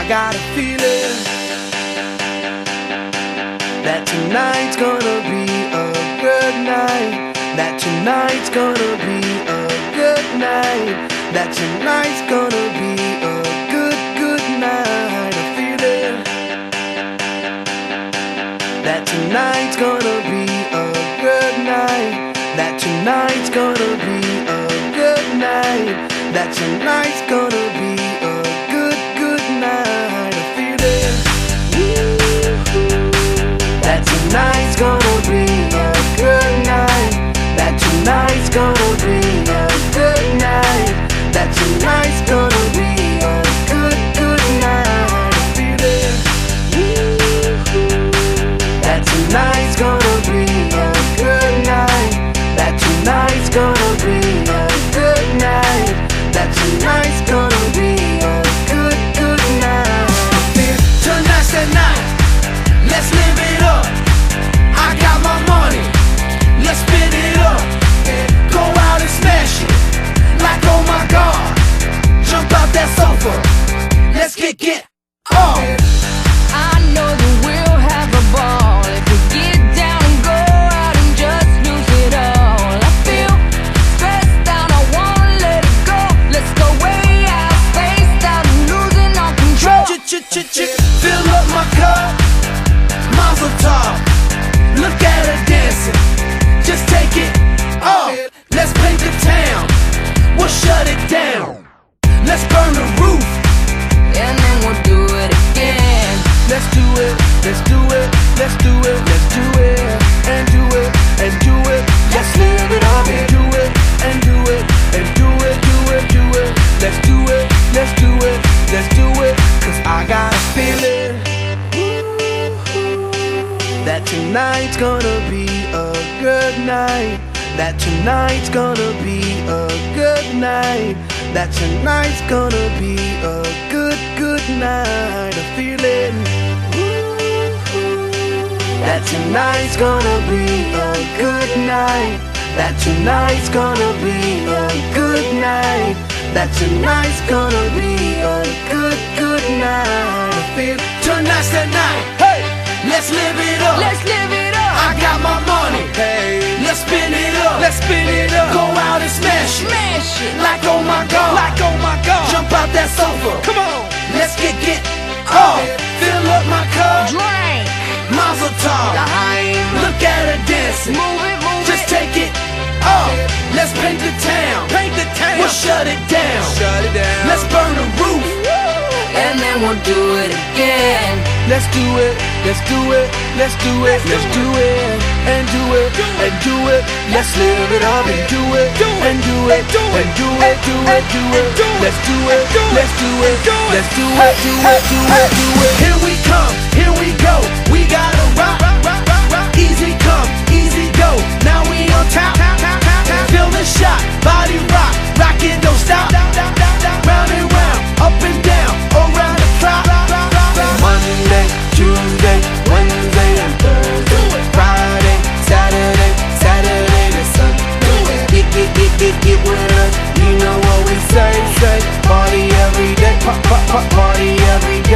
got a feeling that tonight's gonna be a good night. That tonight's gonna be a good night. That tonight's gonna be a good, good night. A feeling that tonight's gonna be a good night. That tonight's gonna be a good night. That tonight's gonna be a good, good night. A feeling that tonight's gonna be a good night. That tonight's gonna be a good night. That tonight's gonna be a good, good night. A feeling that tonight's gonna be a good night. That tonight's gonna be a good night. That tonight's gonna be a good, good night. Tonight's the night, let's live it up. I got my money, let's spin it up. Go out and smash it, like oh my god. Jump out that sofa, let's kick it off. I know that we'll have a ball if we get down and go out and just lose it all. I feel stressed out, I wanna let it go. Let's go way out, spaced out, and losing all control. Fill up my cup, Mazel tov. Look at her dancing, just take it off. Let's paint the town, we'll shut it down. Let's burn the roof, And then we'll do it again. Let's do it, let's do it, let's do it, let's do it, and do it, and do it. Let's live it up and do it, and do it, and do it, do it, do it. Let's do it, let's do it, let's do it. Cause I got a feeling that tonight's gonna be a good night. That tonight's gonna be a good night. That tonight's gonna be a good, good night. A feeling that tonight's gonna be a good night. That tonight's gonna be a good night. That tonight's gonna be a good, good night. I feel tonight's the night. Hey, let's live it up. Let's live it up. I got my money, hey, let's spin it up. let's spin it up. Go out and smash it, Smash it. like oh my god. Like oh my god. Jump out that sofa, Come on. let's kick it off. Fill up my cup, Drink. Mazel tov. Look at her dancing, Move it, move just it. take it off. Let's paint the town, Paint the town. we'll shut it down. Shut it down. Let's burn the roof, And then we'll do it again. Let's do it, let's do it, let's do it, let's do it, and do it, and do it. Let's live it up and do it, and do it, and do it, do it, do it. Let's do it, let's do it, let's do it, do it, do it, do it. here we come, here we go. We gotta rock, easy come, easy go. Now we on top, feel the shot, body rock, rockin' don't stop. Round and round, up and down, around the clock. Monday, Tuesday, Wednesday, and Thursday, Friday, Saturday, Saturday to Sunday. Get with us, you know what we say, party every day, party every day.